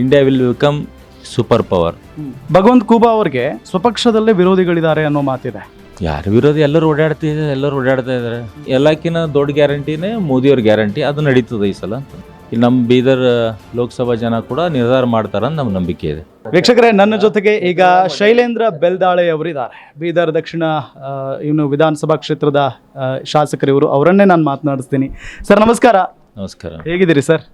India will become super power. Bhagwant Khuba ಅವ್ರಿಗೆ ಸ್ವಪಕ್ಷದಲ್ಲೇ ವಿರೋಧಿಗಳಿದ್ದಾರೆ ಅನ್ನೋ ಮಾತಿದೆ. ಯಾರು ವಿರೋಧಿ? ಎಲ್ಲರೂ ಓಡಾಡ್ತಾ ಇದ್ದಾರೆ. ಎಲ್ಲಕ್ಕಿಂತ ದೊಡ್ಡ ಗ್ಯಾರಂಟಿನೇ ಮೋದಿಯವ್ರ ಗ್ಯಾರಂಟಿ. ಅದು ನಡೀತದೆ ಈ ಸಲ. ನಮ್ಮ ಬೀದರ್ ಲೋಕಸಭಾ ಜನ ಕೂಡ ನಿರ್ಧಾರ ಮಾಡ್ತಾರಂತ ನಮ್ಮ ನಂಬಿಕೆ ಇದೆ. ವೀಕ್ಷಕರೇ, ನನ್ನ ಜೊತೆಗೆ ಈಗ ಶೈಲೇಂದ್ರ ಬೆಲ್ದಾಳೆ ಅವರಿದ್ದಾರೆ. ಬೀದರ್ ದಕ್ಷಿಣ ಇನ್ನು ವಿಧಾನಸಭಾ ಕ್ಷೇತ್ರದ ಶಾಸಕರು ಇವರು. ಅವರನ್ನೇ ನಾನು ಮಾತನಾಡಿಸ್ತೀನಿ. ಸರ್ ನಮಸ್ಕಾರ. ನಮಸ್ಕಾರ. ಹೇಗಿದ್ದೀರಿ ಸರ್?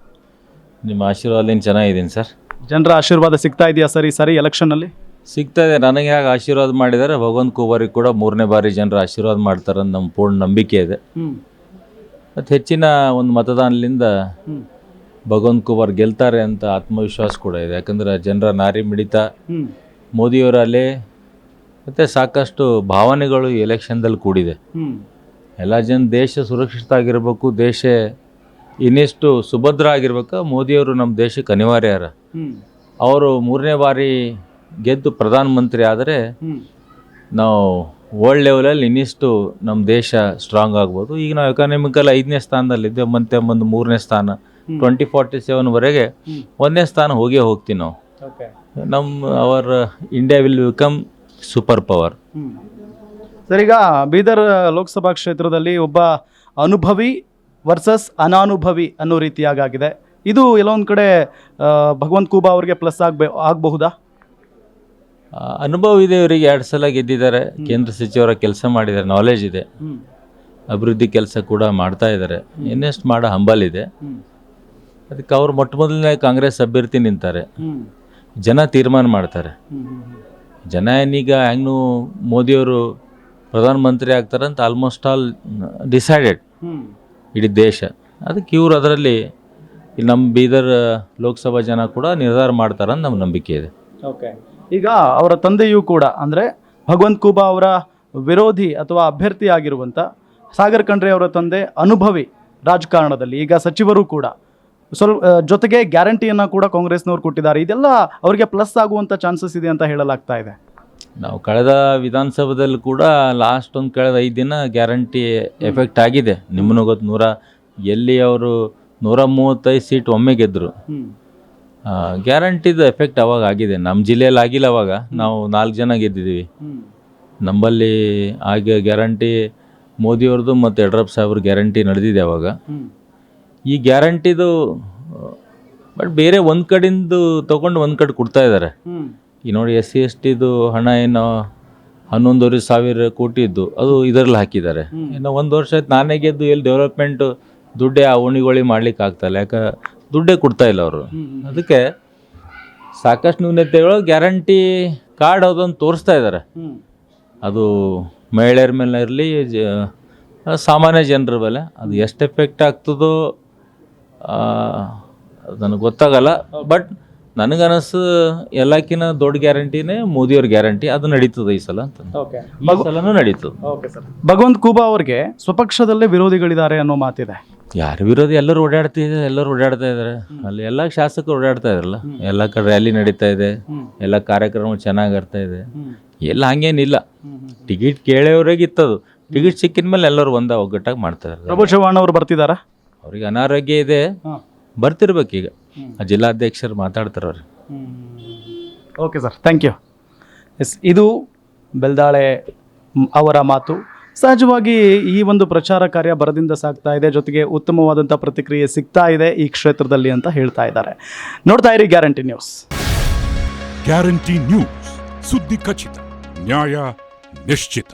ನಿಮ್ಮ ಆಶೀರ್ವಾದದಿಂದ ಚೆನ್ನಾಗಿದ್ದೀನಿ ಸರ್. ಜನರ ಆಶೀರ್ವಾದ ಸಿಗ್ತಾ ಇದೆಯಾ ಸರ್ ಈ ಸಾರಿ ಎಲೆಕ್ಷನ್ನಲ್ಲಿ? ಸಿಗ್ತಾ ಇದೆ. ನನಗೆ ಹೇಗೆ ಆಶೀರ್ವಾದ ಮಾಡಿದ್ದಾರೆ, ಭಗವಂತ ಖೂಬಾರಿಗೆ ಕೂಡ 3ನೇ ಬಾರಿ ಜನರು ಆಶೀರ್ವಾದ ಮಾಡ್ತಾರಂತ ನಮ್ಮ ಪೂರ್ಣ ನಂಬಿಕೆ ಇದೆ. ಮತ್ತು ಹೆಚ್ಚಿನ ಒಂದು ಮತದಾನದಿಂದ ಭಗವಂತ ಖೂಬಾರ್ ಗೆಲ್ತಾರೆ ಅಂತ ಆತ್ಮವಿಶ್ವಾಸ ಕೂಡ ಇದೆ. ಯಾಕಂದ್ರೆ ಜನರ ನಾರಿ ಮಿಡಿತ ಮೋದಿಯವರಲ್ಲಿ ಮತ್ತು ಸಾಕಷ್ಟು ಭಾವನೆಗಳು ಈ ಎಲೆಕ್ಷನ್ದಲ್ಲಿ ಕೂಡಿದೆ. ಎಲ್ಲ ಜನ ದೇಶ ಸುರಕ್ಷಿತ ಆಗಿರಬೇಕು, ದೇಶ ಇನ್ನಿಷ್ಟು ಸುಭದ್ರ ಆಗಿರ್ಬೇಕು. ಮೋದಿಯವರು ನಮ್ಮ ದೇಶಕ್ಕೆ ಅನಿವಾರ್ಯರ. ಅವರು 3ನೇ ಬಾರಿ ಗೆದ್ದು ಪ್ರಧಾನಮಂತ್ರಿ ಆದರೆ ನಾವು ವರ್ಲ್ಡ್ ಲೆವೆಲಲ್ಲಿ ಇನ್ನಿಷ್ಟು ನಮ್ಮ ದೇಶ ಸ್ಟ್ರಾಂಗ್ ಆಗ್ಬೋದು. ಈಗ ನಾವು ಎಕಾನಮಿಕಲ್ 5ನೇ ಸ್ಥಾನದಲ್ಲಿದ್ದೆ, ಮತ್ತೆ ಒಂದು 3ನೇ ಸ್ಥಾನ 2047ವರೆಗೆ 1ನೇ ಸ್ಥಾನ ಹೋಗ್ತೀವಿ ನಾವು. Our India will become super power. Sir, ಈಗ ಬೀದರ್ ಲೋಕಸಭಾ ಕ್ಷೇತ್ರದಲ್ಲಿ ಒಬ್ಬ ಅನುಭವಿ ವರ್ಸಸ್ ಅನಾನುಭವಿ ಅನ್ನೋ ರೀತಿಯಾಗಿದೆ. ಇದು ಎಲ್ಲೊಂದು ಕಡೆ ಭಗವಂತ್ ಖೂಬಾ ಅವ್ರಿಗೆ ಪ್ಲಸ್ ಆಗಬಹುದಾ? ಅನುಭವ ಇದೆ. ಇವರಿಗೆ 2 ಸಲ ಗೆದ್ದಿದ್ದಾರೆ. ಕೇಂದ್ರ ಸಚಿವರ ಕೆಲಸ ಮಾಡಿದ್ದಾರೆ, ನಾಲೆಜ್ ಇದೆ, ಅಭಿವೃದ್ಧಿ ಕೆಲಸ ಕೂಡ ಮಾಡ್ತಾ ಇದ್ದಾರೆ. ಇನ್ನೆಷ್ಟು ಮಾಡೋ ಹಂಬಲ್ ಇದೆ. ಅದಕ್ಕೆ ಅವರು ಮೊದಲನೇ ಕಾಂಗ್ರೆಸ್ ಅಭ್ಯರ್ಥಿ ನಿಂತಾರೆ. ಜನ ತೀರ್ಮಾನ ಮಾಡ್ತಾರೆ. ಜನ ಏನೀಗ ಹೆಂಗೂ ಮೋದಿಯವರು ಪ್ರಧಾನಮಂತ್ರಿ ಆಗ್ತಾರಂತ ಆಲ್ಮೋಸ್ಟ್ ಆಲ್ ಡಿಸೈಡೆಡ್ ಇಡೀ ದೇಶ. ಅದಕ್ಕೆ ಇವರು ಅದರಲ್ಲಿ ನಮ್ಮ ಬೀದರ್ ಲೋಕಸಭಾ ಜನ ಕೂಡ ನಿರ್ಧಾರ ಮಾಡ್ತಾರಂತ ನಮ್ಮ ನಂಬಿಕೆ ಇದೆ. ಈಗ ಅವರ ತಂದೆಯೂ ಕೂಡ ಅಂದರೆ ಭಗವಂತ್ ಖೂಬಾ ಅವರ ವಿರೋಧಿ ಅಥವಾ ಅಭ್ಯರ್ಥಿ ಆಗಿರುವಂಥ ಸಾಗರ್ ಖಂಡ್ರೆ ಅವರ ತಂದೆ ಅನುಭವಿ ರಾಜಕಾರಣದಲ್ಲಿ, ಈಗ ಸಚಿವರು ಕೂಡ ಸ್ವಲ್ಪ ಜೊತೆಗೆ ಗ್ಯಾರಂಟಿಯನ್ನು ಕೂಡ ಕಾಂಗ್ರೆಸ್ನವ್ರು ಕೊಟ್ಟಿದ್ದಾರೆ. ಇದೆಲ್ಲ ಅವರಿಗೆ ಪ್ಲಸ್ ಆಗುವಂಥ ಚಾನ್ಸಸ್ ಇದೆ ಅಂತ ಹೇಳಲಾಗ್ತಾ ಇದೆ. ನಾವು ಕಳೆದ ವಿಧಾನಸಭೆದಲ್ಲಿ ಕೂಡ ಲಾಸ್ಟ್ ಕಳೆದ 5 ದಿನ ಗ್ಯಾರಂಟಿ ಎಫೆಕ್ಟ್ ಆಗಿದೆ. ನಿಮ್ಮನ್ನು ಗೊತ್ತು, ಎಲ್ಲಿ ಅವರು 135 ಸೀಟ್ ಒಮ್ಮೆ ಗೆದ್ದರು. ಗ್ಯಾರಂಟಿದು ಎಫೆಕ್ಟ್ ಅವಾಗ ಆಗಿದೆ. ನಮ್ಮ ಜಿಲ್ಲೆಯಲ್ಲಿ ಆಗಿಲ್ಲ. ಅವಾಗ ನಾವು 4 ಜನ ಗೆದ್ದಿದ್ದೀವಿ. ನಮ್ಮಲ್ಲಿ ಆಗ ಗ್ಯಾರಂಟಿ ಮೋದಿಯವ್ರದ್ದು ಮತ್ತು ಯಡಿಯೂರಪ್ಪ ಸಾಹೇಬ್ರ ಗ್ಯಾರಂಟಿ ನಡೆದಿದೆ ಅವಾಗ. ಈ ಗ್ಯಾರಂಟಿದು ಬಟ್ ಬೇರೆ ಒಂದು ಕಡೆಯಿಂದ ತೊಗೊಂಡು ಒಂದು ಕಡೆ ಕೊಡ್ತಾ ಇದ್ದಾರೆ. ಈ ನೋಡಿ SC/STದು ಹಣ ಏನು 11,500 ಕೋಟಿ ಇದ್ದು ಅದು ಇದರಲ್ಲಿ ಹಾಕಿದ್ದಾರೆ. ಇನ್ನು 1 ವರ್ಷ ಆಯ್ತು ನಾನೇ ಗೆದ್ದು ಎಲ್ಲಿ ಡೆವಲಪ್ಮೆಂಟು ದುಡ್ಡೇ ಆ ಓಣಿಗೋಳಿ ಮಾಡ್ಲಿಕ್ಕೆ ಆಗ್ತಾಯಿಲ್ಲ. ಯಾಕೆ ದುಡ್ಡೇ ಕೊಡ್ತಾ ಇಲ್ಲ ಅವರು. ಅದಕ್ಕೆ ಸಾಕಷ್ಟು ನ್ಯೂನತೆಗಳು ಗ್ಯಾರಂಟಿ ಕಾರ್ಡ್ ಅದನ್ನು ತೋರಿಸ್ತಾ ಇದ್ದಾರೆ. ಅದು ಮಹಿಳೆಯರ ಮೇಲೆ ಇರಲಿ, ಸಾಮಾನ್ಯ ಜನರ ಮೇಲೆ ಅದು ಎಷ್ಟು ಎಫೆಕ್ಟ್ ಆಗ್ತದೋ ನನಗೆ ಗೊತ್ತಾಗಲ್ಲ. ಬಟ್ ನನಗನ್ನಿಸು ಎಲ್ಲಕ್ಕಿಂತ ದೊಡ್ಡ ಗ್ಯಾರಂಟಿನೇ ಮೋದಿಯವ್ರ ಗ್ಯಾರಂಟಿ. ಅದು ನಡೀತದೆ ಈ ಸಲ ಅಂತ. ಈ ಸಲನೂ ನಡೀತದೆ. ಭಗವಂತ್ ಖೂಬಾ ಅವ್ರಿಗೆ ಸ್ವಪಕ್ಷದಲ್ಲೇ ವಿರೋಧಿಗಳಿದ್ದಾರೆ ಅನ್ನೋ ಮಾತಿದೆ. ಯಾರು ವಿರೋಧಿ? ಎಲ್ಲರೂ ಓಡಾಡ್ತಾ ಇದ್ದಾರೆ. ಅಲ್ಲಿ ಎಲ್ಲ ಶಾಸಕರು ಓಡಾಡ್ತಾ ಇದಾರಲ್ಲ. ಎಲ್ಲ ಕಡೆ ರ್ಯಾಲಿ ನಡೀತಾ ಇದೆ, ಎಲ್ಲ ಕಾರ್ಯಕ್ರಮ ಚೆನ್ನಾಗಿ ಆಗ್ತಾ ಇದೆ. ಎಲ್ಲ ಹಂಗೇನಿಲ್ಲ. ಟಿಕೆಟ್ ಕೇಳೋವ್ರಿಗೆ ಇತ್ತದು. ಟಿಕೆಟ್ ಸಿಕ್ಕಿದ ಮೇಲೆ ಎಲ್ಲರೂ ಒಗ್ಗಟ್ಟಾಗಿ ಮಾಡ್ತಾ ಇದ್ದಾರೆ. ಪ್ರಭು ಚವ್ಹಾಣ್ ಅವರು ಬರ್ತಿದಾರ? ಅವ್ರಿಗೆ ಅನಾರೋಗ್ಯ ಇದೆ, ಬರ್ತಿರ್ಬೇಕೀಗ. ಜಿಲ್ಲಾಧ್ಯಕ್ಷರು ಮಾತಾಡ್ತಾರೆ ಅವ್ರಿಗೆ. Okay sir, thank you. Yes, ಇದು ಬೆಲ್ದಾಳೆ ಅವರ ಮಾತು. ಸಹಜವಾಗಿ ಈ ಒಂದು ಪ್ರಚಾರ ಕಾರ್ಯ ಬರದಿಂದ ಸಾಗ್ತಾ ಇದೆ, ಜೊತೆಗೆ ಉತ್ತಮವಾದಂಥ ಪ್ರತಿಕ್ರಿಯೆ ಸಿಗ್ತಾ ಇದೆ ಈ ಕ್ಷೇತ್ರದಲ್ಲಿ ಅಂತ ಹೇಳ್ತಾ ಇದ್ದಾರೆ. ನೋಡ್ತಾ ಇರಿ ಗ್ಯಾರಂಟಿ ನ್ಯೂಸ್. ಗ್ಯಾರಂಟಿ ನ್ಯೂಸ್, ಸುದ್ದಿ ಖಚಿತ, ನ್ಯಾಯ ನಿಶ್ಚಿತ.